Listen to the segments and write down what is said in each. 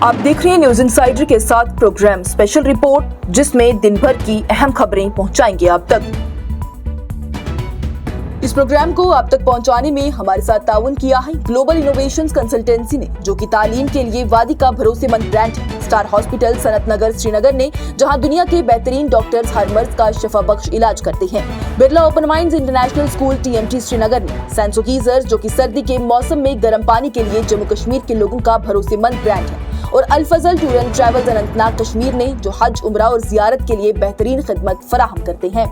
आप देख रहे हैं न्यूज इनसाइडर के साथ प्रोग्राम स्पेशल रिपोर्ट, जिसमें दिन भर की अहम खबरें पहुंचाएंगे आप तक। इस प्रोग्राम को आप तक पहुंचाने में हमारे साथ ताउन किया है ग्लोबल इनोवेशंस कंसल्टेंसी ने, जो कि तालीम के लिए वादी का भरोसेमंद ब्रांड है। स्टार हॉस्पिटल सनत नगर श्रीनगर ने, जहां दुनिया के बेहतरीन डॉक्टर्स हर मर्ज का शफा बख्श इलाज करते हैं। Birla open minds international school TMT Srinagar ने सैंसो गीजर, जो कि सर्दी के मौसम में गर्म पानी के लिए जम्मू कश्मीर के लोगों का भरोसेमंद ब्रांड है। और Al Fazal tour and travels Anantnag Kashmir ने, जो हज, उम्रा और जियारत के लिए बेहतरीन खिदमत फराहम करते हैं।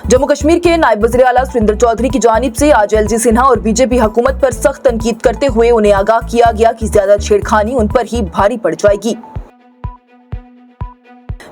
जम्मू कश्मीर के नायब वज़ीर आला सुरेंद्र चौधरी की जानिब से आज LG सिन्हा और बीजेपी हुकूमत पर सख्त तनकीद करते हुए उन्हें आगाह किया गया कि ज्यादा छेड़खानी उन पर ही भारी पड़ जाएगी।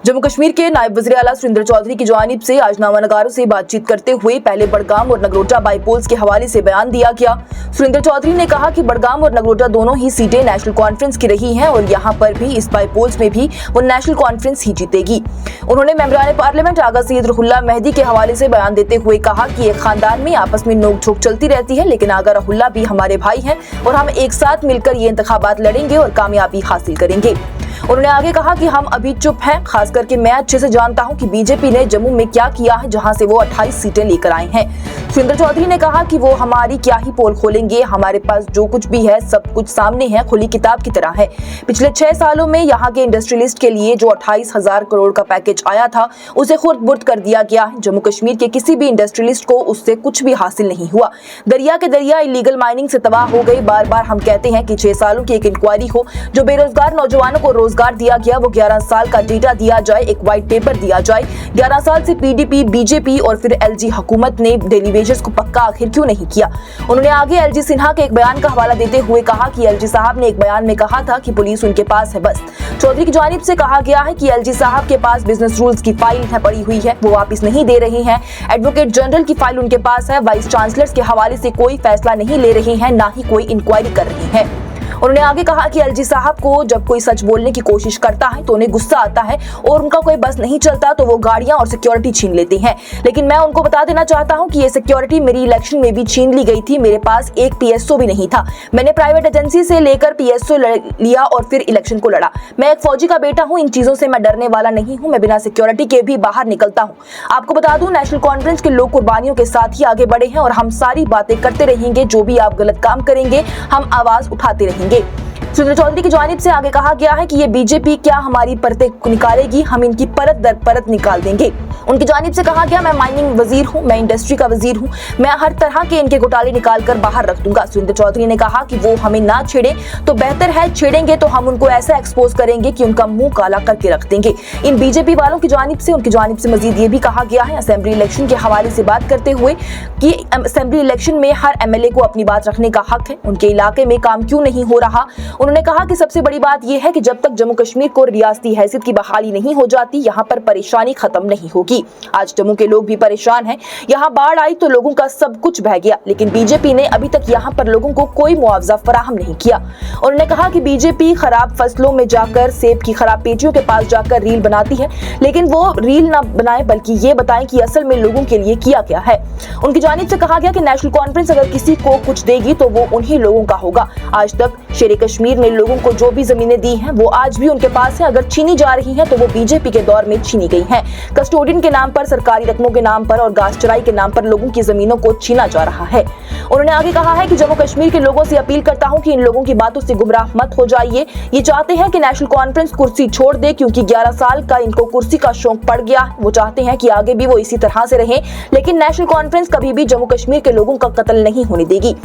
जम्मू कश्मीर के नायब वज़ीर आला सुरेंद्र चौधरी की जानिब से आज नामानगारों से बातचीत करते हुए पहले बड़गाम और नगरोटा बाईपोल्स के हवाले से बयान दिया गया। सुरेंद्र चौधरी ने कहा कि बड़गाम और नगरोटा दोनों ही सीटें नेशनल कॉन्फ्रेंस की रही हैं और यहाँ पर भी इस बाईपोल्स में भी वो नेशनल कॉन्फ्रेंस ही जीतेगी। उन्होंने मेंबरान पार्लियामेंट आगा सैयद रुहुल्लाह मेहदी के हवाले से बयान देते हुए कहा कि एक खानदान में आपस में नोक-झोंक चलती रहती है, लेकिन आगा रुहुल्लाह भी हमारे भाई हैं और हम एक साथ मिलकर ये इंतखाबात लड़ेंगे और कामयाबी हासिल करेंगे। उन्होंने आगे कहा कि हम अभी चुप हैं, खास करके मैं अच्छे से जानता हूं कि बीजेपी ने जम्मू में क्या किया है, जहां से वो 28 सीटें लेकर आए हैं। सुरेंद्र चौधरी ने कहा कि वो हमारी क्या ही पोल खोलेंगे, हमारे पास जो कुछ भी है सब कुछ सामने है, खुली किताब की तरह है। पिछले 6 सालों में यहाँ के इंडस्ट्रियलिस्ट के लिए जो 28,000 करोड़ का पैकेज आया था, उसे खुर्द-बुर्द कर दिया गया है। जम्मू कश्मीर के किसी भी इंडस्ट्रियलिस्ट को उससे कुछ भी हासिल नहीं हुआ। दरिया के दरिया इलीगल माइनिंग से तबाह हो गई। बार बार हम कहते हैं कि 6 सालों की एक इंक्वायरी हो, जो बेरोजगार नौजवानों को रोजगार दिया गया वो 11 साल का डेटा दिया जाए, एक व्हाइट पेपर दिया जाए। 11 साल से PDP, BJP और फिर LG हुकूमत ने डेली वेजेस को पक्का आखिर क्यों नहीं किया। उन्होंने आगे LG सिन्हा के एक बयान का हवाला देते हुए कहा कि LG साहब ने एक बयान में कहा था कि पुलिस उनके पास है बस। चौधरी की जानिब से कहा गया है कि LG साहब के पास बिजनेस रूल्स की फाइल है पड़ी हुई है, वो वापस नहीं दे रहे हैं। एडवोकेट जनरल की फाइल उनके पास है, वाइस चांसलर्स के हवाले से कोई फैसला नहीं ले रहे हैं, ना ही कोई इंक्वायरी कर रहे हैं। उन्होंने आगे कहा कि LG साहब को जब कोई सच बोलने की कोशिश करता है तो उन्हें गुस्सा आता है और उनका कोई बस नहीं चलता तो वो गाड़ियां और सिक्योरिटी छीन लेते हैं। लेकिन मैं उनको बता देना चाहता हूं कि ये सिक्योरिटी मेरी इलेक्शन में भी छीन ली गई थी। मेरे पास एक PSO भी नहीं था। मैंने प्राइवेट एजेंसी से लेकर PSO लिया और फिर इलेक्शन को लड़ा। मैं एक फौजी का बेटा हूँ, इन चीजों से मैं डरने वाला नहीं हूँ। मैं बिना सिक्योरिटी के भी बाहर निकलता हूँ। आपको बता दूं, नेशनल कॉन्फ्रेंस के लोग कुर्बानियों के साथ ही आगे बढ़े हैं और हम सारी बातें करते रहेंगे। जो भी आप गलत काम करेंगे हम आवाज उठाते रहेंगे। सुरेंद्र चौधरी की जानिब से आगे कहा गया है कि ये बीजेपी क्या हमारी परतें निकालेगी, हम इनकी परत दर परत निकाल देंगे। उनकी जानिब से कहा गया, मैं माइनिंग वजीर हूँ, मैं इंडस्ट्री का वजीर हूँ, मैं हर तरह के इनके घोटाले निकाल कर बाहर रख दूंगा। सुरेंद्र चौधरी ने कहा कि वो हमें ना छेड़े तो बेहतर है, छेड़ेंगे तो हम उनको ऐसा एक्सपोज करेंगे कि उनका मुंह काला करके रख देंगे। इन बीजेपी वालों की जानिब से उनकी जानिब से मजीद ये भी कहा गया है, असेंबली इलेक्शन के हवाले से बात करते हुए कि असेंबली इलेक्शन में हर MLA को अपनी बात रखने का हक है, उनके इलाके में काम क्यों नहीं हो रहा। उन्होंने कहा कि सबसे बड़ी बात यह है कि जब तक जम्मू कश्मीर को रियासती हैसियत की बहाली नहीं हो जाती, यहाँ पर परेशानी खत्म नहीं होगी। आज जम्मू के लोग भी परेशान हैं। यहाँ बाढ़ आई तो लोगों का सब कुछ बह गया, लेकिन बीजेपी ने अभी तक यहाँ पर लोगों को कोई मुआवजा फराहम नहीं किया। उन्होंने कहा कि बीजेपी खराब फसलों में जाकर, सेब की खराब पेटियों के पास जाकर रील बनाती है, लेकिन वो रील ना बनाए बल्कि ये बताएं कि असल में लोगों के लिए किया क्या है। उनकी जानिब से कहा गया कि नेशनल कॉन्फ्रेंस अगर किसी को कुछ देगी तो वो उन्हीं लोगों का होगा। आज तक शेर कश्मीर ने लोगों को जो भी जमीनें दी हैं वो आज भी उनके पास है। अगर छीनी जा रही हैं तो वो बीजेपी के दौर में छीनी गई हैं। कस्टोडियन के नाम पर, सरकारी रकमों के नाम पर और घास चराई के नाम पर लोगों की जमीनों को छीना जा रहा है। उन्होंने आगे कहा है कि जम्मू कश्मीर के लोगों से अपील करता हूं कि इन लोगों की बातों से गुमराह मत हो जाइए। ये चाहते हैं कि नेशनल कॉन्फ्रेंस कुर्सी छोड़ दे, क्योंकि 11 साल का इनको कुर्सी का शौक पड़ गया। वो चाहते हैं कि आगे भी वो इसी तरह से रहे, लेकिन नेशनल कॉन्फ्रेंस कभी भी जम्मू कश्मीर के लोगों का कत्ल नहीं होने देगी।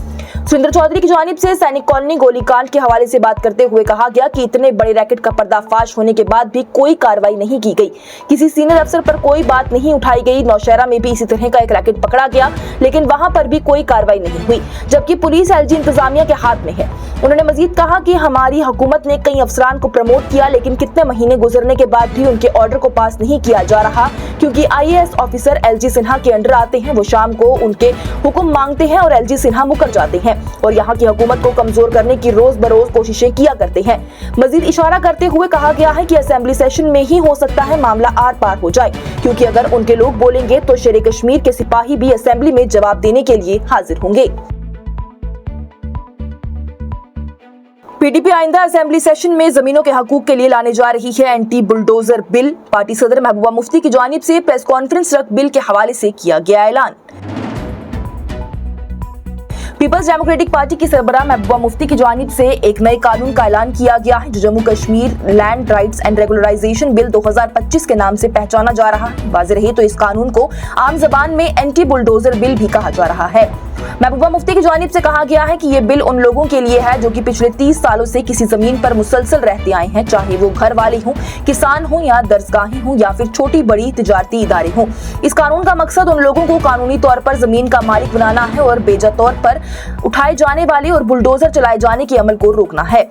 सुरेंद्र चौधरी की जानिब से सैनिक कॉलोनी गोलीकांड के हवाले से बात करते हुए कहा गया कि इतने बड़े रैकेट का पर्दाफाश होने के बाद भी कोई कार्रवाई नहीं की गई, किसी सीनियर अफसर पर कोई बात नहीं उठाई गई। नौशहरा में भी इसी तरह का एक रैकेट पकड़ा गया, लेकिन वहां पर भी कोई कार्रवाई नहीं हुई, जबकि पुलिस LG इंतजामिया के हाथ में है। उन्होंने मजीद कहा कि हमारी हुकूमत ने कई अफसरान को प्रमोट किया, लेकिन कितने महीने गुजरने के बाद भी उनके ऑर्डर को पास नहीं किया जा रहा, क्योंकि IAS ऑफिसर LG सिन्हा के अंडर आते हैं। वो शाम को उनके हुक्म मांगते हैं और LG सिन्हा मुकर जाते हैं और यहाँ की हुकूमत को कमजोर करने की रोज बरोज कोशिशें किया करते हैं। मजीद इशारा करते हुए कहा गया है कि असेंबली सेशन में ही हो सकता है मामला आर पार हो जाए, क्योंकि अगर उनके लोग बोलेंगे तो शेर कश्मीर के सिपाही भी असेंबली में जवाब देने के लिए हाजिर होंगे। पीडीपी आइंदा असेंबली सेशन में जमीनों के हकूक के लिए लाने जा रही है एंटी बुलडोजर बिल। पार्टी सदर महबूबा मुफ्ती की जानिब से प्रेस कॉन्फ्रेंस रख बिल के हवाले से किया गया ऐलान। पीपल्स डेमोक्रेटिक पार्टी की सरबराह महबूबा मुफ्ती की जानिब से एक नए कानून का ऐलान किया गया है जो Jammu Kashmir land rights and regularisation bill 2025 के नाम से पहचाना जा रहा है। वाज़ेह रहे तो इस कानून को आम जबान में एंटी बुलडोजर बिल भी कहा जा रहा है। महबूबा मुफ्ती की जानिब से कहा गया है कि ये बिल उन लोगों के लिए है जो कि पिछले 30 सालों से किसी जमीन पर मुसलसल रहते आए हैं, चाहे वो घर वाले हों, किसान हों या दरसगाहें हों या फिर छोटी बड़ी तिजारती इदारे हों। इस कानून का मकसद उन लोगों को कानूनी तौर पर जमीन का मालिक बनाना है और बेजा तौर पर उठाए जाने वाले और बुलडोजर चलाए जाने के अमल को रोकना है।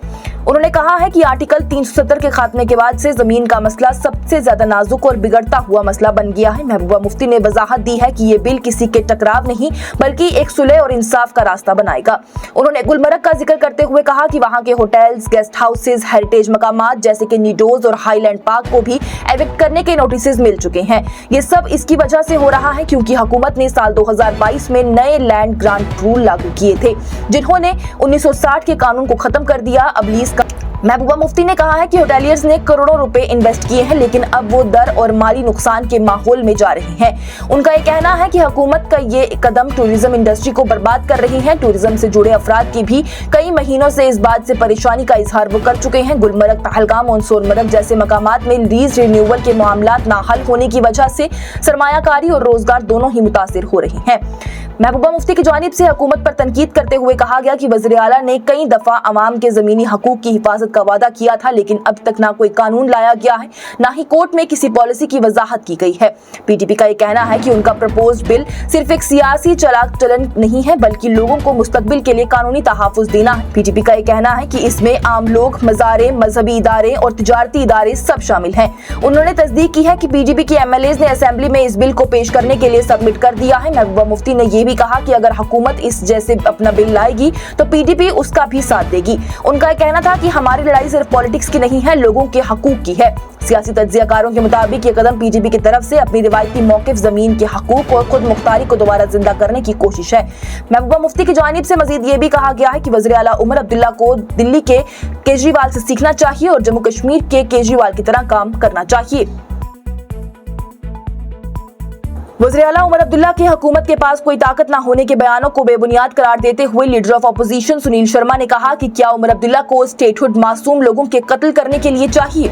उन्होंने कहा है कि आर्टिकल 370 के खात्मे के बाद से जमीन का मसला सबसे ज्यादा नाजुक और बिगड़ता हुआ मसला बन गया है। महबूबा मुफ्ती ने वजाहत दी है कि ये बिल किसी के टकराव नहीं बल्कि एक सुलह और इंसाफ का रास्ता बनाएगा। उन्होंने गुलमर्ग का जिक्र करते हुए कहा कि वहां के होटल्स, गेस्ट हाउसेज, हेरिटेज मकामात जैसे कि नीडोज और हाईलैंड पार्क को भी एविक्ट करने के नोटिस मिल चुके हैं। ये सब इसकी वजह से हो रहा है क्योंकि हुकूमत ने साल 2022 में नए लैंड ग्रांट रूल लागू किए थे जिन्होंने 1960 के कानून को खत्म कर दिया। अब लीज का महबूबा मुफ्ती ने कहा है कि होटेलियर्स ने करोड़ों रुपए इन्वेस्ट किए हैं लेकिन अब वो दर और माली नुकसान के माहौल में जा रहे हैं। उनका ये कहना है कि हुकूमत का ये कदम टूरिज्म इंडस्ट्री को बर्बाद कर रही है। टूरिज्म से जुड़े अफराद की भी कई महीनों से इस बात से परेशानी का इजहार वो कर चुके हैं। गुलमर्ग, पहलगाम और सोनमर्ग जैसे मकामात में लीज रिन्यूअल के मामलात ना हल होने की वजह से सरमायाकारी और रोजगार दोनों ही मुतासिर हो रहे हैं। महबूबा मुफ्ती की जानिब से हुकूमत पर तनकीद करते हुए कहा गया कि वज़ीर आला ने कई दफा अवाम के जमीनी हकूक की हिफाजत का वादा किया था लेकिन अब तक ना कोई कानून लाया गया है ना ही कोर्ट में किसी पॉलिसी की वजाहत की गई है। पीटीपी का ये कहना है कि उनका प्रपोज्ड बिल सिर्फ एक सियासी चलाक चलन नहीं है बल्कि लोगों को मुस्तकबिल के लिए कानूनी तहफ़्फ़ुज़ देना है। पीटीपी का ये कहना है कि इसमें आम लोग, मज़ारे, मजहबी इदारे और तिजारती इदारे सब शामिल हैं। उन्होंने तस्दीक की है कि पीडीपी के एमएलएज ने असेंबली में इस बिल को पेश करने के लिए सबमिट कर दिया है। महबूबा मुफ्ती ने ये भी कहा कि अगर हुकूमत इस जैसे अपना बिल लाएगी तो पीडीपी उसका भी साथ देगी। उनका यह कहना था कि हमारी लड़ाई सिर्फ पॉलिटिक्स की नहीं है, लोगों के हकूक की है। सियासी तज्जियाकारों के मुताबिक ये कदम पीडीपी की तरफ से अपनी रिवायती मौक़िफ़ जमीन के हकूक और खुद मुख्तारी को दोबारा जिंदा करने की कोशिश है। महबूबा मुफ्ती की जानिब से मजीद ये भी कहा गया है कि वज़ीर आला उमर अब्दुल्ला को दिल्ली के केजरीवाल से सीखना चाहिए और जम्मू कश्मीर के केजरीवाल की तरह काम करना चाहिए। वज़ीर आला उमर अब्दुल्ला की हुकूमत के पास कोई ताकत न होने के बयानों को बेबुनियाद करार देते हुए leader of opposition Sunil Sharma ने कहा कि क्या उमर अब्दुल्ला को स्टेटहुड मासूम लोगों के कत्ल करने के लिए चाहिए।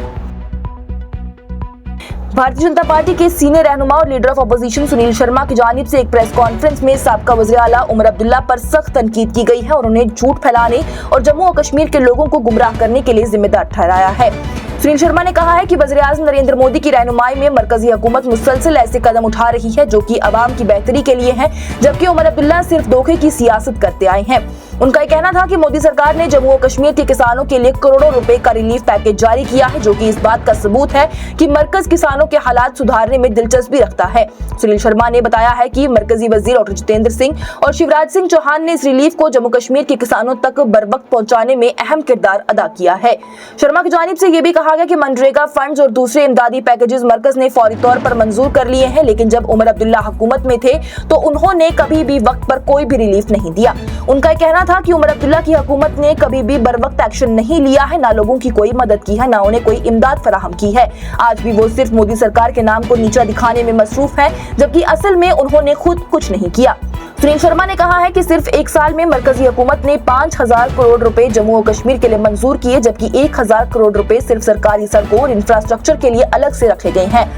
भारतीय जनता पार्टी के सीनियर रहनुमा और leader of opposition Sunil Sharma की जानिब से एक प्रेस कॉन्फ्रेंस में साबका वज़ीर आला उमर अब्दुल्ला पर सख्त तनकीद की गई है और उन्हें झूठ फैलाने और जम्मू और कश्मीर के लोगों को गुमराह करने के लिए जिम्मेदार ठहराया है। सुनील शर्मा ने कहा है कि वज़ीर आज़म नरेंद्र मोदी की रहनुमाई में मरकजी हुकूमत मुसलसल ऐसे कदम उठा रही है जो कि अवाम की बेहतरी के लिए हैं, जबकि उमर अब्दुल्ला सिर्फ धोखे की सियासत करते आए हैं। उनका कहना था कि मोदी सरकार ने जम्मू और कश्मीर के किसानों के लिए करोड़ों रुपए का रिलीफ पैकेज जारी किया है जो कि इस बात का सबूत है कि मरकज किसानों के हालात सुधारने में दिलचस्पी रखता है। सुनील शर्मा ने बताया है कि मरकजी वजीर डॉक्टर जितेंद्र सिंह और शिवराज सिंह चौहान ने इस रिलीफ को जम्मू कश्मीर के किसानों तक बरवक्त पहुंचाने में अहम किरदार अदा किया है। शर्मा की जानिब से यह भी कहा गया कि मनरेगा फंड्स और दूसरे इमदादी पैकेजेस मरकज ने फौरी तौर पर मंजूर कर लिए हैं लेकिन जब उमर अब्दुल्ला हुकूमत में थे तो उन्होंने कभी भी वक्त पर कोई भी रिलीफ नहीं दिया। उनका कहना था कि उमर अब्दुल्ला की हुकूमत ने कभी भी बरवक्त एक्शन नहीं लिया है, ना लोगों की कोई मदद की है, ना उन्हें कोई इमदाद फराहम की है। आज भी वो सिर्फ मोदी सरकार के नाम को नीचा दिखाने में मसरूफ है जबकि असल में उन्होंने खुद कुछ नहीं किया। सुनील शर्मा ने कहा है कि सिर्फ एक साल में मरकजी हुकूमत ने 5000 करोड़ रुपए जम्मू और कश्मीर के लिए मंजूर किए जबकि 1000 करोड़ रुपए सिर्फ सरकारी सड़कों और इंफ्रास्ट्रक्चर के लिए अलग से रखे गए हैं।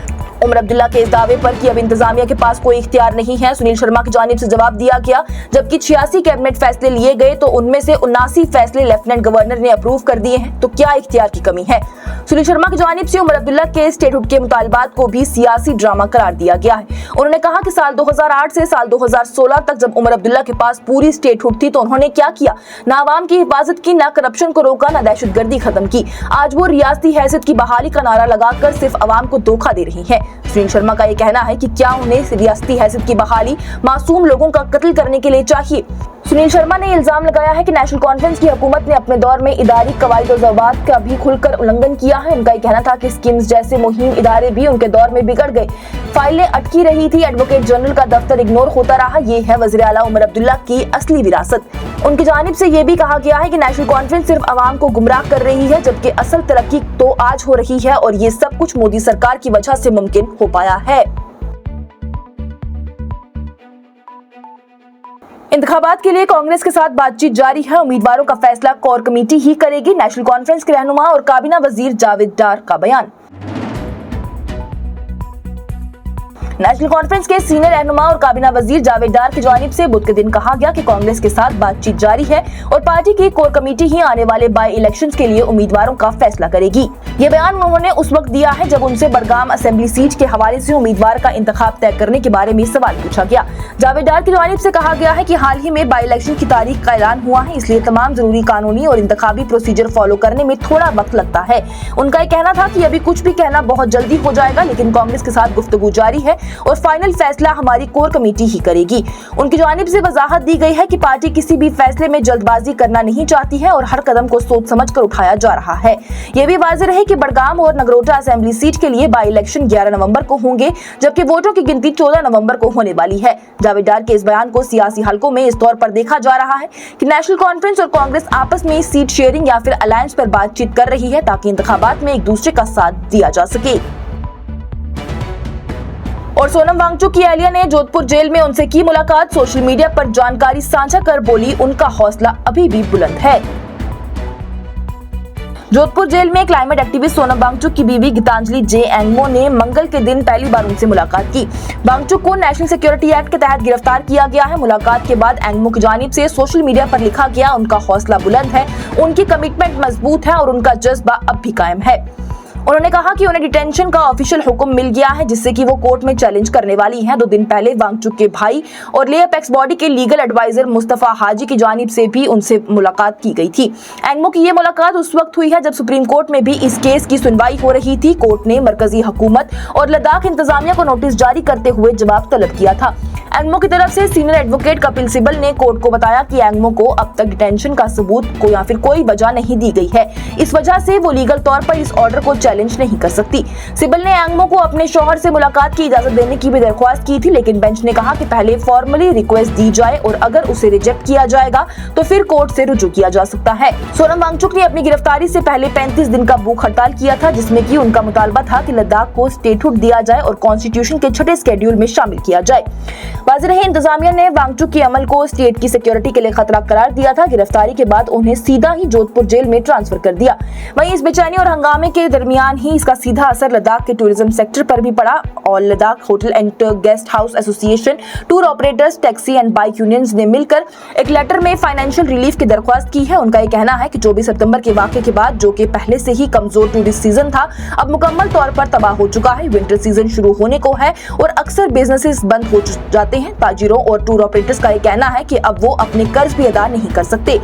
उमर अब्दुल्ला के इस दावे पर कि अब इंतजामिया के पास कोई इख्तियार नहीं है, सुनील शर्मा की जानिब से जवाब दिया गया जबकि 86 कैबिनेट फैसले लिए गए तो उनमें से 79 फैसले लेफ्टिनेंट गवर्नर ने अप्रूव कर दिए हैं, तो क्या इख्तियार की कमी है। सुनील शर्मा की जानिब से उमर अब्दुल्ला के स्टेटहुड के मुतालबात को भी सियासी ड्रामा करार दिया गया है। उन्होंने कहा कि साल 2008 से साल 2016 तक जब उमर अब्दुल्ला के पास पूरी स्टेटहुड थी तो उन्होंने क्या किया, ना आवाम की हिफाजत की, ना करप्शन को रोका, ना दहशतगर्दी खत्म की। आज वो रियासती हैसियत की बहाली का नारा लगाकर सिर्फ आवाम को धोखा दे रही है। सुनील शर्मा का ये कहना है कि क्या उन्हें रियासती हैसियत की बहाली मासूम लोगों का कत्ल करने के लिए चाहिए। सुनील शर्मा ने इल्जाम लगाया है कि नेशनल कॉन्फ्रेंस की हुकूमत ने अपने दौर में इदारी कवायद और ज़वाबित का भी खुलकर उल्लंघन किया किया है। उनका कहना था कि स्कीम्स जैसे मुहिम इदारे भी उनके दौर में बिगड़ गए, फाइलें अटकी रही थी, एडवोकेट जनरल का दफ्तर इग्नोर होता रहा। ये है वज़ीर आला उमर अब्दुल्ला की असली विरासत। उनकी जानिब से ये भी कहा गया है कि नेशनल कॉन्फ्रेंस सिर्फ अवाम को गुमराह कर रही है, जबकि असल तरक्की तो आज हो रही है और ये सब कुछ मोदी सरकार की वजह से मुमकिन हो पाया है। इंतखाबात के लिए कांग्रेस के साथ बातचीत जारी है। उम्मीदवारों का फैसला कोर कमेटी ही करेगी। नेशनल कॉन्फ्रेंस के रहनुमा और काबीना वजीर जावेद डार का बयान। नेशनल कॉन्फ्रेंस के सीनियर रहनुमा और काबीना वजीर जावेद डार की जानिब से बुध के दिन कहा गया कि कांग्रेस के साथ बातचीत जारी है और पार्टी की कोर कमेटी ही आने वाले बाई इलेक्शंस के लिए उम्मीदवारों का फैसला करेगी। ये बयान उन्होंने उस वक्त दिया है जब उनसे बडगाम असेंबली सीट के हवाले से उम्मीदवार का इंतखाब तय करने के बारे में सवाल पूछा गया। जावेद डार की जानिब से कहा गया है कि हाल ही में बाई इलेक्शन की तारीख का ऐलान हुआ है, इसलिए तमाम जरूरी कानूनी और इंतखाबी प्रोसीजर फॉलो करने में थोड़ा वक्त लगता है। उनका ये कहना था कि अभी कुछ भी कहना बहुत जल्दी हो जाएगा, लेकिन कांग्रेस के साथ गुफ्तगू जारी है और फाइनल फैसला हमारी कोर कमेटी ही करेगी। उनकी जानिब से वजाहत दी गई है कि पार्टी किसी भी फैसले में जल्दबाजी करना नहीं चाहती है और हर कदम को सोच समझकर उठाया जा रहा है। ये भी वाज़ेह रहे कि बडगाम और नगरोटा असेंबली सीट के लिए बाई इलेक्शन 11 नवंबर को होंगे, जबकि वोटों की गिनती 14 नवंबर को होने वाली है। जावेद डार के इस बयान को सियासी हलकों में इस तौर पर देखा जा रहा है कि नेशनल कॉन्फ्रेंस और कांग्रेस आपस में सीट शेयरिंग या फिर अलायंस पर बातचीत कर रही है ताकि इंतखाबात में एक दूसरे का साथ दिया जा सके। और सोनम वांगचुक की अहलिया ने जोधपुर जेल में उनसे की मुलाकात। सोशल मीडिया पर जानकारी साझा कर बोली, उनका हौसला अभी भी बुलंद है। जोधपुर जेल में क्लाइमेट एक्टिविस्ट सोनम वांगचुक की बीवी गीतांजलि जे एंगमो ने मंगल के दिन पहली बार उनसे मुलाकात की। वांगचुक को नेशनल सिक्योरिटी एक्ट के तहत गिरफ्तार किया गया है। मुलाकात के बाद एंगमो की जानिब से सोशल मीडिया पर लिखा गया, उनका हौसला बुलंद है, उनकी कमिटमेंट मजबूत है और उनका जज्बा अब भी कायम है। उन्होंने कहा कि उन्हें डिटेंशन का ऑफिशियल हुक्म मिल गया है, जिससे कि वो कोर्ट में चैलेंज करने वाली हैं। 2 दिन पहले वांगचुक के भाई और लेअप एक्स बॉडी के लीगल एडवाइजर मुस्तफा हाजी की जानिब से भी उनसे मुलाकात की गई थी। एंगमो की ये मुलाकात उस वक्त हुई है जब सुप्रीम कोर्ट में भी इस केस की सुनवाई हो रही थी। कोर्ट ने मरकजी हुकूमत और लद्दाख इंतजामिया को नोटिस जारी करते हुए जवाब तलब किया था। एंगमो की तरफ से सीनियर एडवोकेट कपिल सिब्बल ने कोर्ट को बताया कि एंगमो को अब तक डिटेंशन का सबूत को या फिर कोई वजह नहीं दी गई है, इस वजह से वो लीगल तौर पर इस ऑर्डर को चैलेंज नहीं कर सकती। सिब्बल ने एंगमो को अपने शौहर से मुलाकात की इजाजत देने की भी दरख्वास्त की थी, लेकिन बेंच ने कहा कि पहले फॉर्मली रिक्वेस्ट दी जाए और अगर उसे रिजेक्ट किया जाएगा तो फिर कोर्ट से रुजू किया जा सकता है। सोनम वांगचुक ने अपनी गिरफ्तारी से पहले 35 दिन का भूख हड़ताल किया था, जिसमें कि उनका मुतालबा था कि लद्दाख को स्टेटहुड दिया जाए और कॉन्स्टिट्यूशन के 6ठे शेड्यूल में शामिल किया जाए। वाज़ेह रहे इंतजामिया ने वांगचुक के अमल को स्टेट की सिक्योरिटी के लिए खतरा करार दिया था। गिरफ्तारी के बाद उन्हें सीधा ही जोधपुर जेल में ट्रांसफर कर दिया। वहीं इस बेचैनी और हंगामे के दरमियान ही इसका सीधा असर लद्दाख के टूरिज्म सेक्टर पर भी पड़ा और Ladakh hotel and guest house association, tour operators, taxi and bike unions ने मिलकर एक लेटर में फाइनेंशियल रिलीफ की दरख्वास्त की है। उनका ये कहना है कि 24 सितंबर के वाक़े के बाद, जो कि पहले से ही कमजोर टूरिस्ट सीजन था, अब मुकम्मल तौर पर तबाह हो चुका है। विंटर सीजन शुरू होने को है और अक्सर बिजनेसेस बंद हो जाते हैं। ताजिरों और टूर ऑपरेटर्स का ये कहना है कि अब वो अपने कर्ज भी अदा नहीं कर सकते।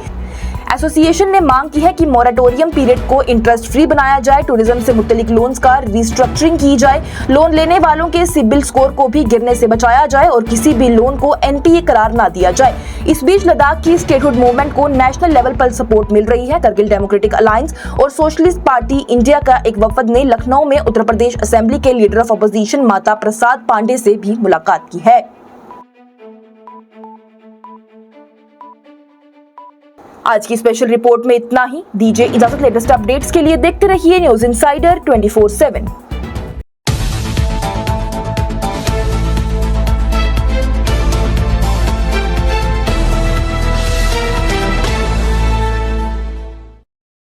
एसोसिएशन ने मांग की है कि मोरेटोरियम पीरियड को इंटरेस्ट फ्री बनाया जाए, टूरिज्म से मुतल्लिक लोन्स का रिस्ट्रक्चरिंग की जाए, लोन लेने वालों के सिबिल स्कोर को भी गिरने से बचाया जाए और किसी भी लोन को एनपीए करार ना दिया जाए। इस बीच लद्दाख की स्टेटहुड मूवमेंट को नेशनल लेवल पर सपोर्ट मिल रही है। करगिल डेमोक्रेटिक अलायंस और सोशलिस्ट पार्टी इंडिया का एक वफद ने लखनऊ में उत्तर प्रदेश असेंबली के leader of opposition Mata Prasad Pandey से भी मुलाकात की है। आज की स्पेशल रिपोर्ट में इतना ही। दीजिए इजाजत। लेटेस्ट अपडेट्स के लिए देखते रहिए न्यूज़ इनसाइडर 24/7।